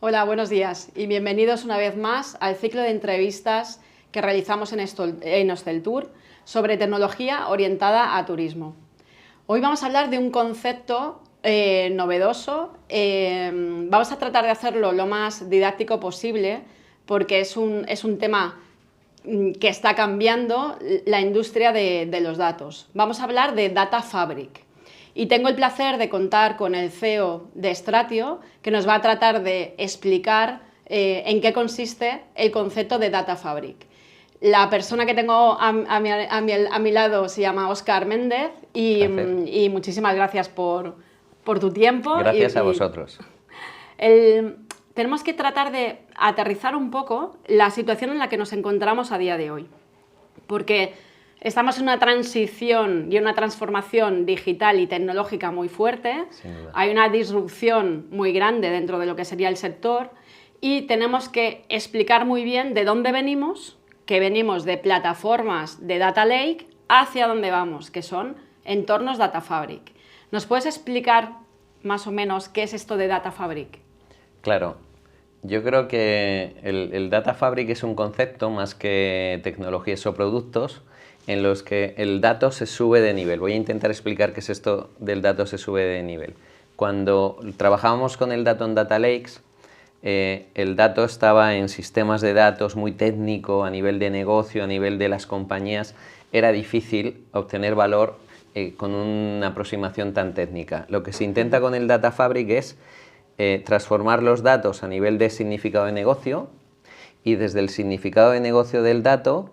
Hola, buenos días y bienvenidos una vez más al ciclo de entrevistas que realizamos en Hosteltour sobre tecnología orientada a turismo. Hoy vamos a hablar de un concepto novedoso. Vamos a tratar de hacerlo lo más didáctico posible porque es un tema que está cambiando la industria de los datos. Vamos a hablar de Data Fabric. Y tengo el placer de contar con el CEO de Stratio, que nos va a tratar de explicar en qué consiste el concepto de Data Fabric. La persona que tengo a mi lado se llama Óscar Méndez y muchísimas gracias por tu tiempo. Gracias a vosotros. Tenemos que tratar de aterrizar un poco la situación en la que nos encontramos a día de hoy, porque estamos en una transición y una transformación digital y tecnológica muy fuerte. Hay una disrupción muy grande dentro de lo que sería el sector y tenemos que explicar muy bien de dónde venimos, que venimos de plataformas de Data Lake hacia dónde vamos, que son entornos Data Fabric. ¿Nos puedes explicar más o menos qué es esto de Data Fabric? Claro, yo creo que el Data Fabric es un concepto más que tecnologías o productos en los que el dato se sube de nivel. Voy a intentar explicar qué es esto del dato se sube de nivel. Cuando trabajábamos con el dato en Data Lakes, el dato estaba en sistemas de datos muy técnico, a nivel de negocio, a nivel de las compañías. Era difícil obtener valor con una aproximación tan técnica. Lo que se intenta con el Data Fabric es transformar los datos a nivel de significado de negocio y desde el significado de negocio del dato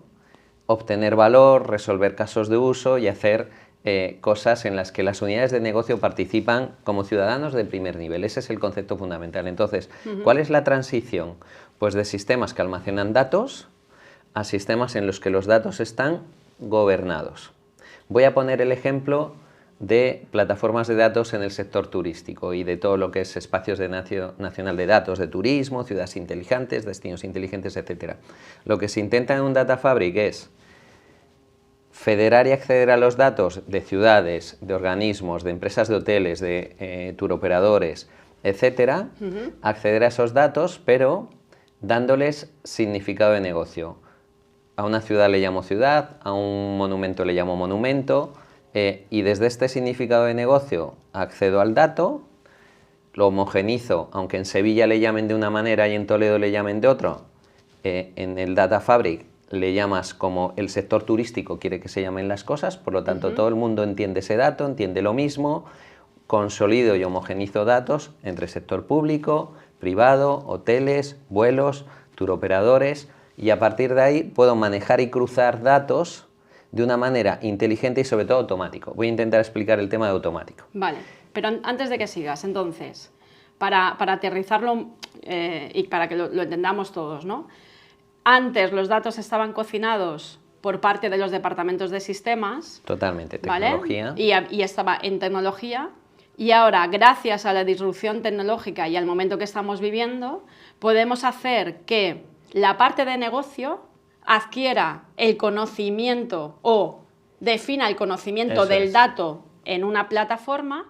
obtener valor, resolver casos de uso y hacer cosas en las que las unidades de negocio participan como ciudadanos de primer nivel. Ese es el concepto fundamental. Entonces, ¿cuál es la transición? Pues de sistemas que almacenan datos a sistemas en los que los datos están gobernados. Voy a poner el ejemplo de plataformas de datos en el sector turístico y de todo lo que es espacios de nacional de datos, de turismo, ciudades inteligentes, destinos inteligentes, etc. Lo que se intenta en un Data Fabric es federar y acceder a los datos de ciudades, de organismos, de empresas de hoteles, de turoperadores, etc. Acceder a esos datos, pero dándoles significado de negocio. A una ciudad le llamo ciudad, a un monumento le llamo monumento, y desde este significado de negocio accedo al dato, lo homogenizo, aunque en Sevilla le llamen de una manera y en Toledo le llamen de otra. En el Data Fabric le llamas como el sector turístico quiere que se llamen las cosas, por lo tanto todo el mundo entiende ese dato, entiende lo mismo, consolido y homogenizo datos entre sector público, privado, hoteles, vuelos, turoperadores, y a partir de ahí puedo manejar y cruzar datos de una manera inteligente y sobre todo automático. Voy a intentar explicar el tema de automático. Vale, pero antes de que sigas, entonces, para aterrizarlo y para que lo entendamos todos, ¿no? Antes los datos estaban cocinados por parte de los departamentos de sistemas. Totalmente, tecnología. tecnología. Y estaba en tecnología. Y ahora, gracias a la disrupción tecnológica y al momento que estamos viviendo, podemos hacer que la parte de negocio adquiera el conocimiento o defina el conocimiento del dato en una plataforma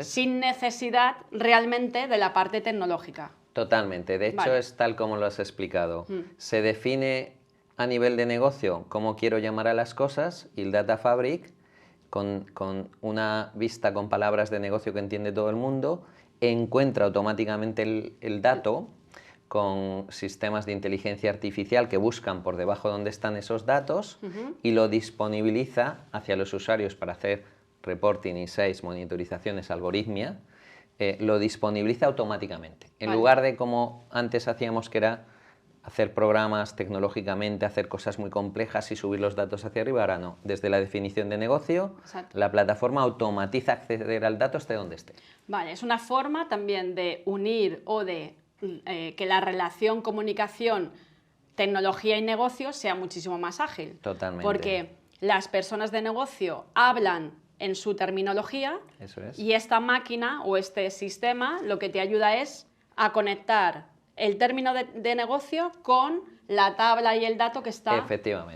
sin necesidad realmente de la parte tecnológica. Totalmente, de hecho es tal como lo has explicado. Se define a nivel de negocio cómo quiero llamar a las cosas y el Data Fabric, con una vista con palabras de negocio que entiende todo el mundo, encuentra automáticamente el dato con sistemas de inteligencia artificial que buscan por debajo donde están esos datos y lo disponibiliza hacia los usuarios para hacer reporting, insights, monitorizaciones, algoritmia, lo disponibiliza automáticamente. En lugar de como antes hacíamos, que era hacer programas tecnológicamente, hacer cosas muy complejas y subir los datos hacia arriba, ahora no. Desde la definición de negocio, la plataforma automatiza acceder al dato esté donde esté. Vale, es una forma también de unir o de que la relación comunicación, tecnología y negocio sea muchísimo más ágil. Totalmente. Porque las personas de negocio hablan en su terminología. Eso es. Y esta máquina o este sistema lo que te ayuda es a conectar el término de negocio con la tabla y el dato que está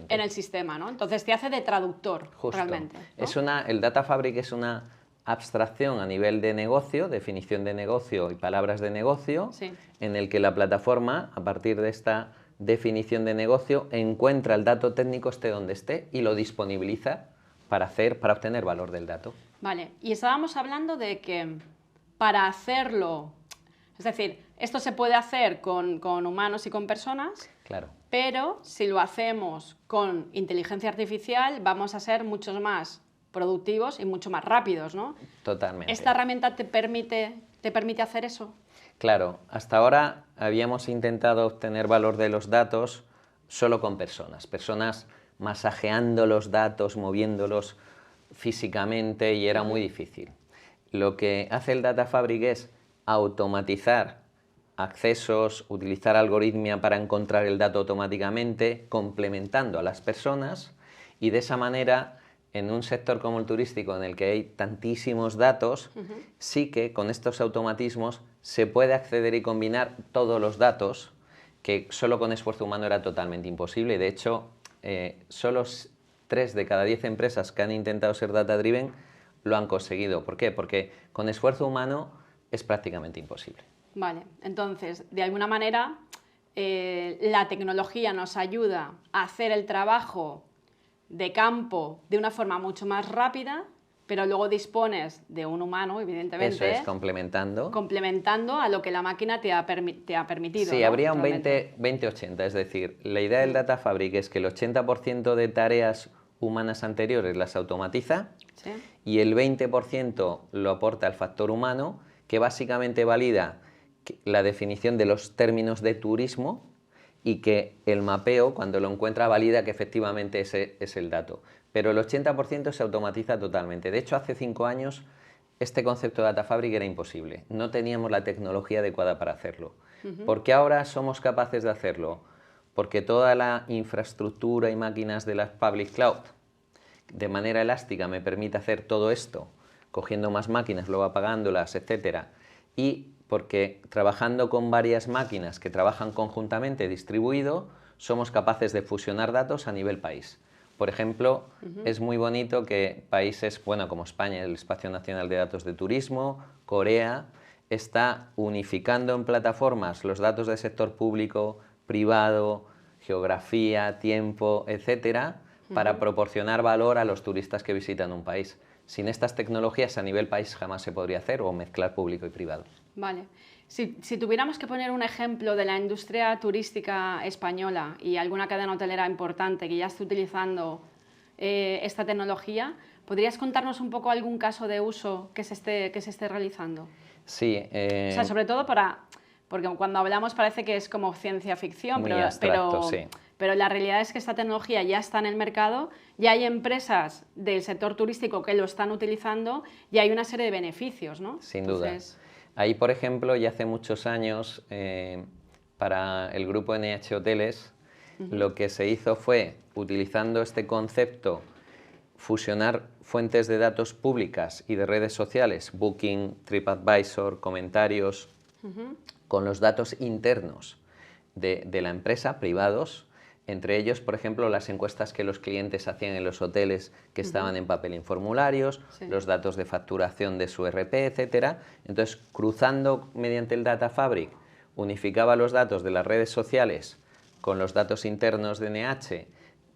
en el sistema, ¿no? Entonces te hace de traductor. Justo. Realmente, ¿no? El Data Fabric es una abstracción a nivel de negocio, definición de negocio y palabras de negocio, Sí. en el que la plataforma, a partir de esta definición de negocio, encuentra el dato técnico esté donde esté y lo disponibiliza para obtener valor del dato. Vale, y estábamos hablando de que para hacerlo, es decir, esto se puede hacer con humanos y con personas, Claro. pero si lo hacemos con inteligencia artificial vamos a ser muchos más productivos y mucho más rápidos, ¿no? Totalmente. ¿Esta herramienta te permite hacer eso? Claro, hasta ahora habíamos intentado obtener valor de los datos solo con personas masajeando los datos, moviéndolos físicamente y era muy difícil. Lo que hace el Data Fabric es automatizar accesos, utilizar algoritmia para encontrar el dato automáticamente, complementando a las personas y de esa manera, en un sector como el turístico en el que hay tantísimos datos, sí que con estos automatismos se puede acceder y combinar todos los datos que solo con esfuerzo humano era totalmente imposible. De hecho, solo 3 de cada 10 empresas que han intentado ser data-driven lo han conseguido. ¿Por qué? Porque con esfuerzo humano es prácticamente imposible. Vale, entonces, de alguna manera, la tecnología nos ayuda a hacer el trabajo de campo de una forma mucho más rápida, pero luego dispones de un humano, evidentemente. Eso es, complementando. Complementando a lo que la máquina te ha permitido. Sí, ¿no? habría un Realmente. 20-80, es decir, la idea del Data Fabric es que el 80% de tareas humanas anteriores las automatiza ¿Sí? y el 20% lo aporta el factor humano, que básicamente valida la definición de los términos de turismo y que el mapeo, cuando lo encuentra, valida que efectivamente ese es el dato. Pero el 80% se automatiza totalmente. De hecho, hace 5 años este concepto de Data Fabric era imposible. No teníamos la tecnología adecuada para hacerlo. ¿Por qué ahora somos capaces de hacerlo? Porque toda la infraestructura y máquinas de las public cloud de manera elástica me permite hacer todo esto, cogiendo más máquinas, luego apagándolas, etcétera, y porque trabajando con varias máquinas que trabajan conjuntamente distribuido, somos capaces de fusionar datos a nivel país. Por ejemplo, es muy bonito que países, bueno, como España, el Espacio Nacional de Datos de Turismo, Corea, está unificando en plataformas los datos del sector público, privado, geografía, tiempo, etcétera, para proporcionar valor a los turistas que visitan un país. Sin estas tecnologías a nivel país jamás se podría hacer o mezclar público y privado. Vale. Si tuviéramos que poner un ejemplo de la industria turística española y alguna cadena hotelera importante que ya esté utilizando esta tecnología, ¿podrías contarnos un poco algún caso de uso que se esté realizando? Sí. O sea, sobre todo porque cuando hablamos parece que es como ciencia ficción, Muy abstracto, sí. pero la realidad es que esta tecnología ya está en el mercado, ya hay empresas del sector turístico que lo están utilizando y hay una serie de beneficios, ¿no? Sin duda. Ahí, por ejemplo, ya hace muchos años, para el grupo NH Hoteles, lo que se hizo fue, utilizando este concepto, fusionar fuentes de datos públicas y de redes sociales, Booking, TripAdvisor, comentarios, con los datos internos de la empresa, privados, entre ellos, por ejemplo, las encuestas que los clientes hacían en los hoteles que estaban en papel y en formularios, Sí. los datos de facturación de su RP, etcétera. Entonces, cruzando mediante el Data Fabric, unificaba los datos de las redes sociales con los datos internos de NH,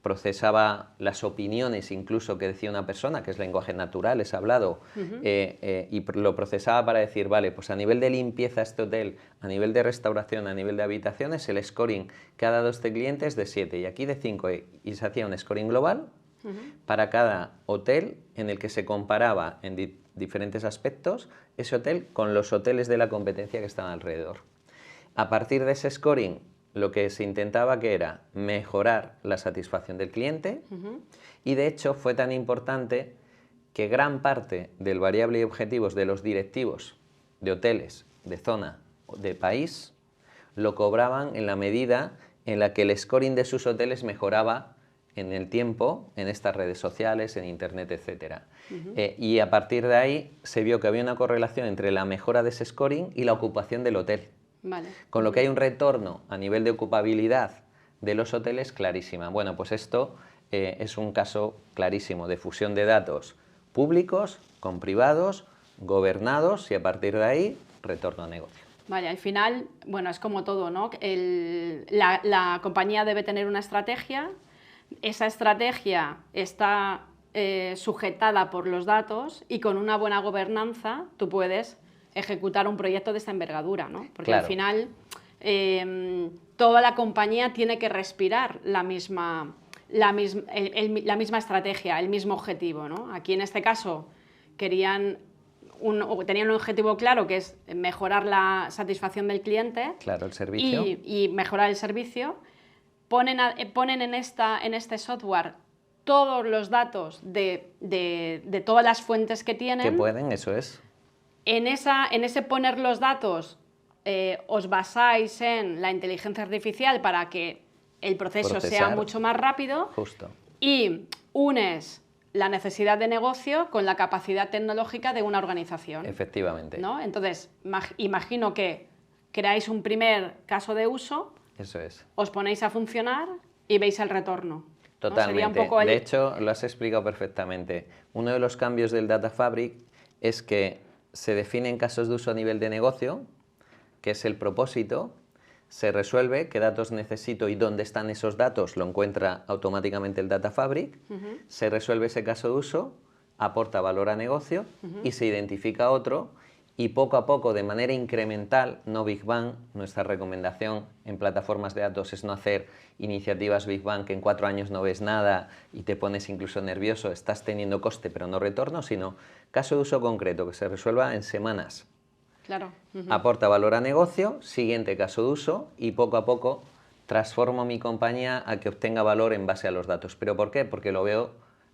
procesaba las opiniones incluso que decía una persona, que es lenguaje natural, es hablado, y lo procesaba para decir, vale, pues a nivel de limpieza este hotel, a nivel de restauración, a nivel de habitaciones, el scoring que ha dado este cliente es de 7 y aquí de 5, y se hacía un scoring global para cada hotel en el que se comparaba en diferentes aspectos ese hotel con los hoteles de la competencia que estaban alrededor. A partir de ese scoring, lo que se intentaba que era mejorar la satisfacción del cliente y de hecho fue tan importante que gran parte del variable y objetivos de los directivos de hoteles, de zona, de país, lo cobraban en la medida en la que el scoring de sus hoteles mejoraba en el tiempo, en estas redes sociales, en internet, etcétera. Y a partir de ahí se vio que había una correlación entre la mejora de ese scoring y la ocupación del hotel. Vale. Con lo que hay un retorno a nivel de ocupabilidad de los hoteles clarísima. Bueno, pues esto es un caso clarísimo de fusión de datos públicos, con privados, gobernados y a partir de ahí, retorno a negocio. Vale, al final, bueno, es como todo, ¿no? La compañía debe tener una estrategia, esa estrategia está sujetada por los datos y con una buena gobernanza tú puedes ejecutar un proyecto de esta envergadura, ¿no? Porque claro. Al final toda la compañía tiene que respirar la misma estrategia, el mismo objetivo, ¿no? Aquí en este caso tenían un objetivo claro, que es mejorar la satisfacción del cliente. Claro, el servicio. Y mejorar el servicio. Ponen en este software todos los datos de todas las fuentes que tienen. Que pueden, eso es. En ese poner los datos os basáis en la inteligencia artificial para que el proceso sea mucho más rápido. Justo. Y unes la necesidad de negocio con la capacidad tecnológica de una organización. Efectivamente. ¿No? Entonces, imagino que creáis un primer caso de uso, eso es. os ponéis a funcionar y veis el retorno. Totalmente. ¿No? Sería un poco De hecho, lo has explicado perfectamente. Uno de los cambios del Data Fabric es que se definen casos de uso a nivel de negocio, que es el propósito, se resuelve qué datos necesito y dónde están esos datos, lo encuentra automáticamente el Data Fabric, se resuelve ese caso de uso, aporta valor a negocio y se identifica otro y poco a poco, de manera incremental, no Big Bang, nuestra recomendación en plataformas de datos es no hacer iniciativas Big Bang que en 4 años no ves nada y te pones incluso nervioso, estás teniendo coste pero no retorno, sino caso de uso concreto que se resuelva en semanas. Claro. Aporta valor a negocio, siguiente caso de uso y poco a poco transformo mi compañía a que obtenga valor en base a los datos. ¿Pero por qué? Porque lo veo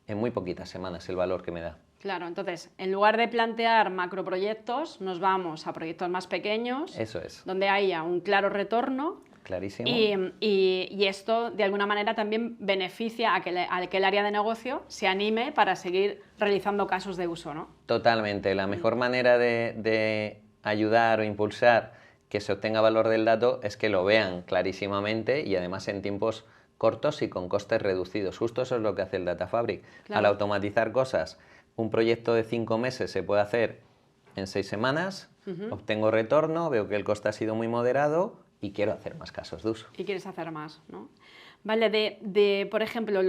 en muy poquitas semanas el valor que me da. Claro, entonces, en lugar de plantear macroproyectos, nos vamos a proyectos más pequeños. Eso es. Donde haya un claro retorno. Clarísimo. Y esto, de alguna manera, también beneficia a que el área de negocio se anime para seguir realizando casos de uso, ¿no? Totalmente. La mejor manera de ayudar o impulsar que se obtenga valor del dato es que lo vean clarísimamente y además en tiempos cortos y con costes reducidos. Justo eso es lo que hace el Data Fabric. Claro. Al automatizar cosas, un proyecto de 5 meses se puede hacer en 6 semanas, obtengo retorno, veo que el coste ha sido muy moderado y quiero hacer más casos de uso. Y quieres hacer más, ¿no? Vale, por ejemplo,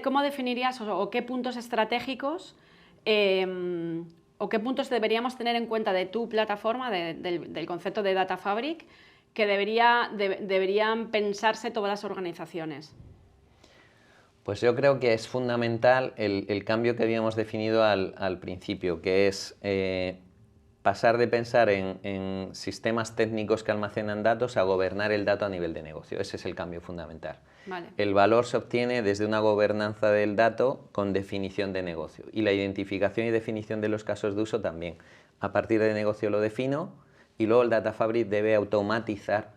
¿cómo definirías o qué puntos estratégicos o qué puntos deberíamos tener en cuenta de tu plataforma, del concepto de Data Fabric, que deberían pensarse todas las organizaciones? Pues yo creo que es fundamental el cambio que habíamos definido al principio, que es pasar de pensar en sistemas técnicos que almacenan datos a gobernar el dato a nivel de negocio. Ese es el cambio fundamental. Vale. El valor se obtiene desde una gobernanza del dato con definición de negocio y la identificación y definición de los casos de uso también. A partir de negocio lo defino y luego el Data Fabric debe automatizar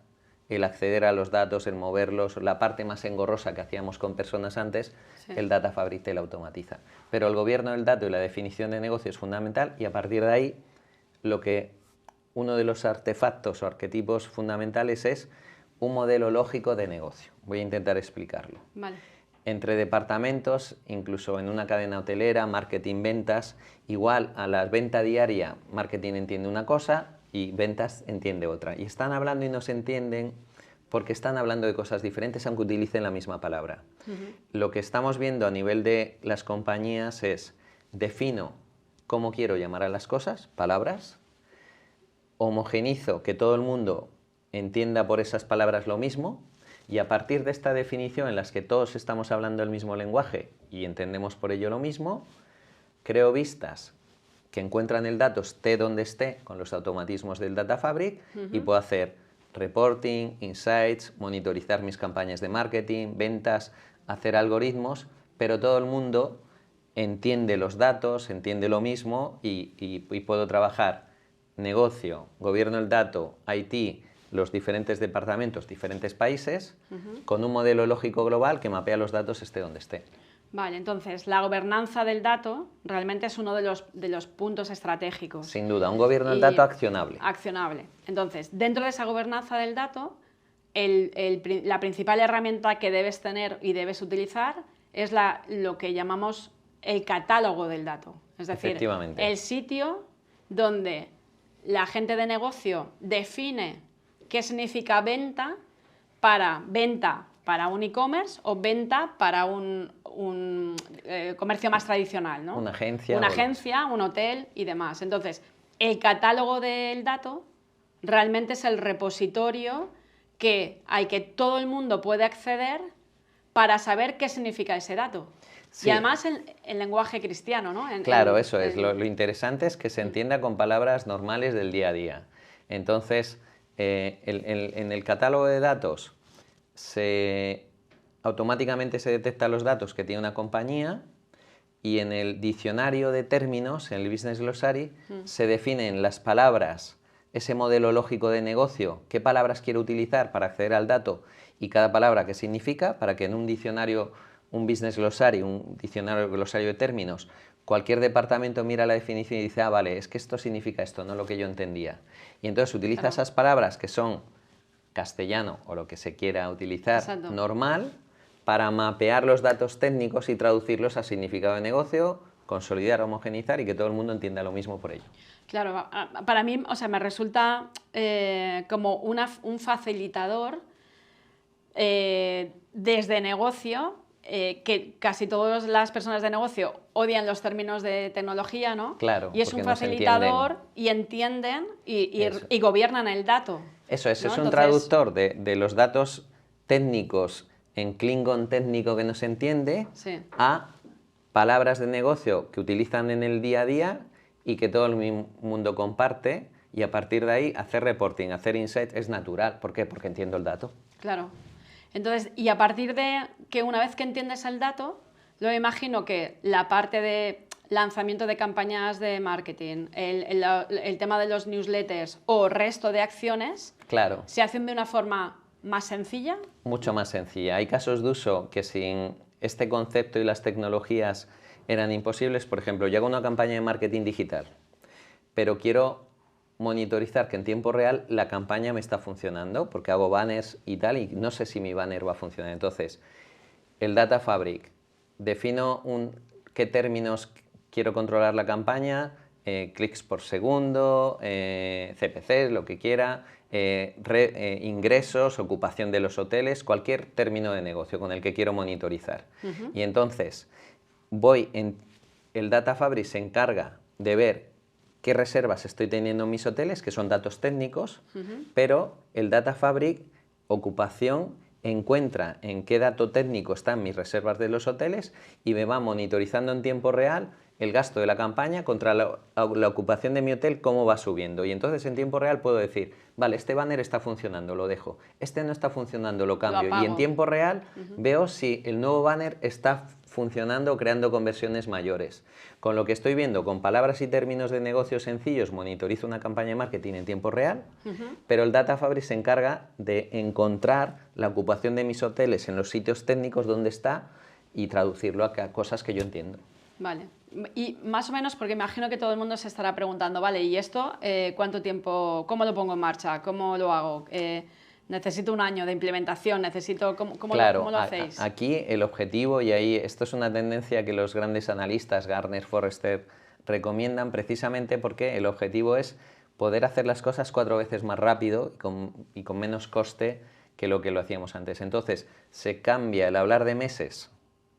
el acceder a los datos, el moverlos, la parte más engorrosa que hacíamos con personas antes, sí. El Data Fabric te la automatiza. Pero el gobierno del dato y la definición de negocio es fundamental y a partir de ahí uno de los artefactos o arquetipos fundamentales es un modelo lógico de negocio. Voy a intentar explicarlo. Vale. Entre departamentos, incluso en una cadena hotelera, marketing, ventas, igual a la venta diaria, marketing entiende una cosa y ventas entiende otra. Y están hablando y no se entienden porque están hablando de cosas diferentes aunque utilicen la misma palabra. Lo que estamos viendo a nivel de las compañías es defino cómo quiero llamar a las cosas, palabras, homogenizo que todo el mundo entienda por esas palabras lo mismo y a partir de esta definición en las que todos estamos hablando el mismo lenguaje y entendemos por ello lo mismo, creo vistas que encuentran el dato esté donde esté con los automatismos del Data Fabric y puedo hacer reporting, insights, monitorizar mis campañas de marketing, ventas, hacer algoritmos, pero todo el mundo entiende los datos, entiende lo mismo y puedo trabajar negocio, gobierno del dato, IT, los diferentes departamentos, diferentes países, con un modelo lógico global que mapea los datos esté donde esté. Vale, entonces la gobernanza del dato realmente es uno de los puntos estratégicos. Sin duda, un gobierno del dato accionable. Accionable. Entonces, dentro de esa gobernanza del dato, la principal herramienta que debes tener y debes utilizar es lo que llamamos el catálogo del dato. Es decir, el sitio donde la gente de negocio define qué significa venta para un e-commerce o venta para un comercio más tradicional, ¿no? Una agencia. Una agencia, un hotel y demás. Entonces, el catálogo del dato realmente es el repositorio al que todo el mundo puede acceder para saber qué significa ese dato. Sí. Y además en lenguaje cristiano, ¿no? Claro, eso es. Lo interesante es que se entienda con palabras normales del día a día. Entonces, en el catálogo de datos automáticamente se detectan los datos que tiene una compañía y en el diccionario de términos, en el Business Glossary, se definen las palabras, ese modelo lógico de negocio, qué palabras quiero utilizar para acceder al dato y cada palabra qué significa, para que en un diccionario, un Business Glossary, un diccionario glosario de términos, cualquier departamento mira la definición y dice, ah, vale, es que esto significa esto, no lo que yo entendía. Y entonces utiliza esas palabras que son castellano o lo que se quiera utilizar normal para mapear los datos técnicos y traducirlos a significado de negocio, consolidar, homogeneizar y que todo el mundo entienda lo mismo por ello. Claro, para mí, o sea, me resulta como un facilitador desde negocio, que casi todas las personas de negocio odian los términos de tecnología, ¿no? Claro, y es un facilitador y entienden y gobiernan el dato. Eso es, ¿no? Es un traductor de los datos técnicos en Klingon técnico que no se entiende a palabras de negocio que utilizan en el día a día y que todo el mundo comparte, y a partir de ahí hacer reporting, hacer insights es natural. ¿Por qué? Porque entiendo el dato. Claro. Entonces, y a partir de que una vez que entiendes el dato, yo me imagino que la parte de lanzamiento de campañas de marketing, el tema de los newsletters o resto de acciones, claro, se hacen de una forma más sencilla. Mucho más sencilla. Hay casos de uso que sin este concepto y las tecnologías eran imposibles. Por ejemplo, yo hago una campaña de marketing digital, pero quiero monitorizar que en tiempo real la campaña me está funcionando, porque hago banners y tal, y no sé si mi banner va a funcionar. Entonces, el Data Fabric, defino qué términos quiero controlar la campaña, clics por segundo, CPCs, lo que quiera, ingresos, ocupación de los hoteles, cualquier término de negocio con el que quiero monitorizar. Y entonces, el Data Fabric se encarga de ver qué reservas estoy teniendo en mis hoteles, que son datos técnicos, pero el Data Fabric, ocupación, encuentra en qué dato técnico están mis reservas de los hoteles y me va monitorizando en tiempo real el gasto de la campaña contra la ocupación de mi hotel, cómo va subiendo. Y entonces en tiempo real puedo decir, vale, este banner está funcionando, lo dejo. Este no está funcionando, lo cambio. Y en tiempo real veo si el nuevo banner está funcionando o creando conversiones mayores. Con lo que estoy viendo, con palabras y términos de negocio sencillos, monitorizo una campaña de marketing en tiempo real, pero el Data Fabric se encarga de encontrar la ocupación de mis hoteles en los sitios técnicos donde está y traducirlo a cosas que yo entiendo. Vale. Y más o menos, porque imagino que todo el mundo se estará preguntando, vale, ¿y esto cuánto tiempo, cómo lo pongo en marcha? ¿Cómo lo hago? ¿Necesito un año de implementación? ¿Cómo lo hacéis? Aquí el objetivo, y ahí esto es una tendencia que los grandes analistas, Gartner, Forrester, recomiendan precisamente porque el objetivo es poder hacer las cosas 4 veces más rápido y con menos coste que lo hacíamos antes. Entonces, se cambia el hablar de meses.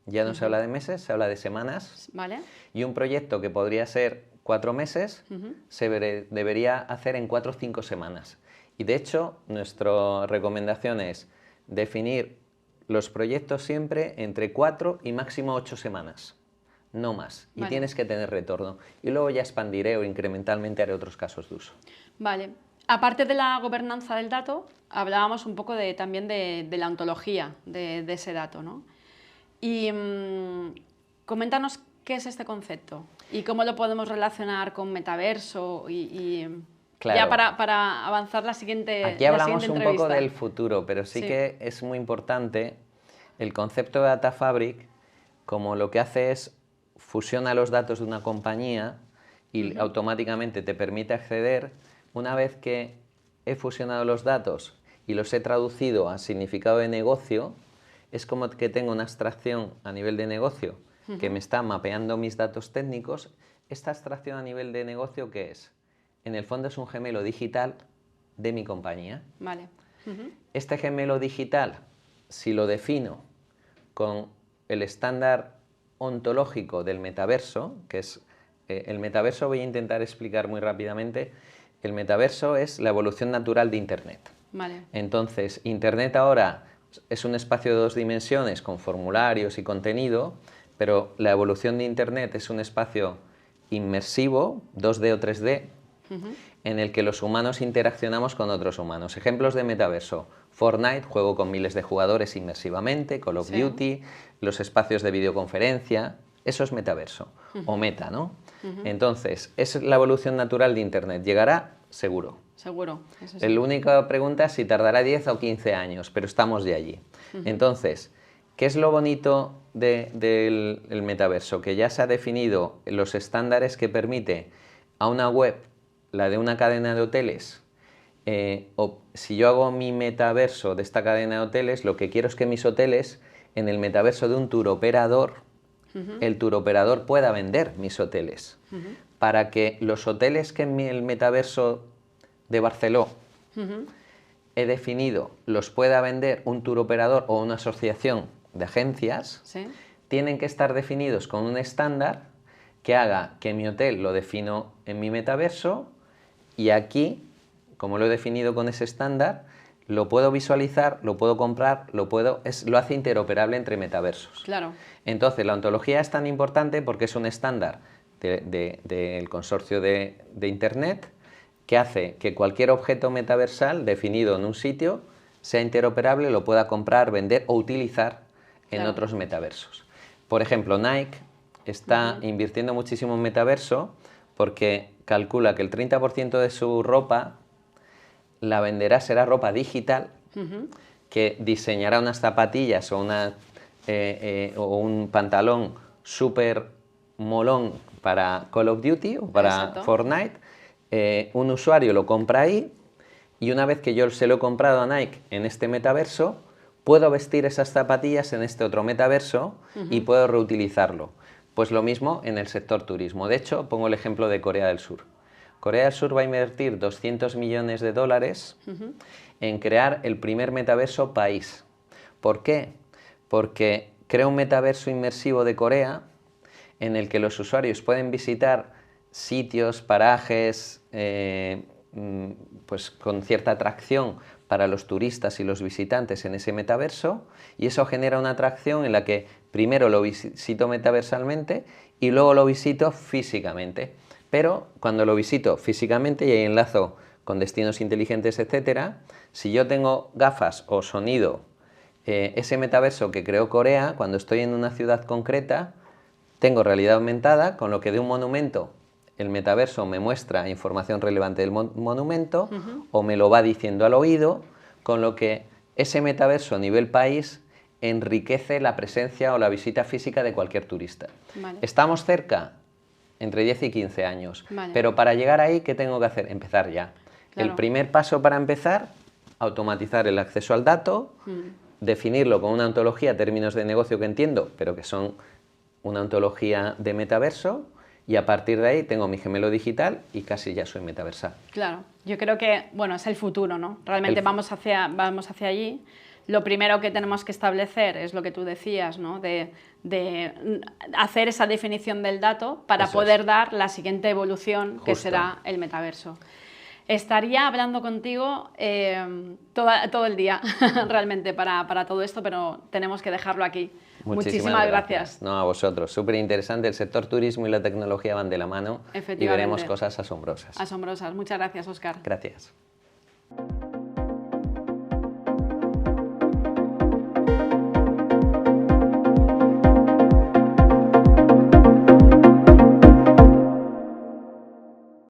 Ya no se habla de meses, se habla de semanas. Vale. Y un proyecto que podría ser 4 meses se debería hacer en 4 o 5 semanas. Y de hecho, nuestra recomendación es definir los proyectos siempre entre 4 y máximo 8 semanas. No más. Y tienes que tener retorno. Y luego ya expandiré o incrementalmente haré otros casos de uso. Vale. Aparte de la gobernanza del dato, hablábamos un poco también de la ontología de ese dato, ¿no? Y coméntanos qué es este concepto y cómo lo podemos relacionar con metaverso claro. Ya para avanzar la siguiente Aquí hablamos un entrevista. poco del futuro, pero sí que es muy importante el concepto de Data Fabric, como lo que hace es fusiona los datos de una compañía y automáticamente te permite acceder. Una vez que he fusionado los datos y los he traducido a significado de negocio, es como que tengo una abstracción a nivel de negocio que me está mapeando mis datos técnicos. Esta abstracción a nivel de negocio, ¿qué es? En el fondo es un gemelo digital de mi compañía. Vale. Este gemelo digital, si lo defino con el estándar ontológico del metaverso, que es el metaverso, voy a intentar explicar muy rápidamente. El metaverso es la evolución natural de Internet. Vale. Entonces, Internet ahora es un espacio de 2 dimensiones con formularios y contenido, pero la evolución de Internet es un espacio inmersivo, 2D o 3D, en el que los humanos interaccionamos con otros humanos. Ejemplos de metaverso: Fortnite, juego con miles de jugadores inmersivamente; Call of Duty, los espacios de videoconferencia. Eso es metaverso, o meta, ¿no? Entonces, es la evolución natural de Internet. ¿Llegará? Seguro. Seguro. Eso sí. La única pregunta es si tardará 10 o 15 años, pero estamos de allí. Entonces, ¿qué es lo bonito del metaverso? Que ya se ha definido los estándares que permite a una web, la de una cadena de hoteles, o si yo hago mi metaverso de esta cadena de hoteles, lo que quiero es que mis hoteles, en el metaverso de un tour operador, el tour operador pueda vender mis hoteles. Para que los hoteles que en el metaverso de Barceló he definido los pueda vender un tour operador o una asociación de agencias, tienen que estar definidos con un estándar que haga que mi hotel lo defino en mi metaverso, y aquí, como lo he definido con ese estándar, lo puedo visualizar, lo puedo comprar, lo hace interoperable entre metaversos. Claro. Entonces, la ontología es tan importante porque es un estándar del consorcio de Internet, que hace que cualquier objeto metaversal definido en un sitio sea interoperable, lo pueda comprar, vender o utilizar en otros metaversos. Por ejemplo, Nike está invirtiendo muchísimo en metaverso porque calcula que el 30% de su ropa la venderá, será ropa digital, que diseñará unas zapatillas o un pantalón súper molón para Call of Duty o para Fortnite. Un usuario lo compra ahí, y una vez que yo se lo he comprado a Nike en este metaverso, puedo vestir esas zapatillas en este otro metaverso y puedo reutilizarlo. Pues lo mismo en el sector turismo. De hecho, pongo el ejemplo de Corea del Sur. Corea del Sur va a invertir 200 millones de dólares en crear el primer metaverso país. ¿Por qué? Porque crea un metaverso inmersivo de Corea en el que los usuarios pueden visitar sitios, parajes, pues con cierta atracción para los turistas y los visitantes en ese metaverso, y eso genera una atracción en la que primero lo visito metaversalmente y luego lo visito físicamente. Pero cuando lo visito físicamente, y ahí enlazo con destinos inteligentes, etcétera, si yo tengo gafas o sonido, ese metaverso que creó Corea, cuando estoy en una ciudad concreta, tengo realidad aumentada, con lo que de un monumento el metaverso me muestra información relevante del monumento o me lo va diciendo al oído, con lo que ese metaverso a nivel país enriquece la presencia o la visita física de cualquier turista. ¿Estamos cerca? Entre 10 y 15 años. Pero para llegar ahí, ¿qué tengo que hacer? Empezar ya. El primer paso para empezar: automatizar el acceso al dato, definirlo con una ontología, términos de negocio que entiendo, pero que son una ontología de metaverso, y a partir de ahí tengo mi gemelo digital y casi ya soy metaversal. Claro, yo creo que, bueno, es el futuro, ¿no? Realmente vamos hacia allí. Lo primero que tenemos que establecer es lo que tú decías, ¿no? De hacer esa definición del dato para poder dar la siguiente evolución, que será el metaverso. Estaría hablando contigo todo el día realmente para todo esto, pero tenemos que dejarlo aquí. Muchísimas gracias. No, a vosotros. Súper interesante. El sector turismo y la tecnología van de la mano y veremos cosas asombrosas. Asombrosas. Muchas gracias, Óscar. Gracias.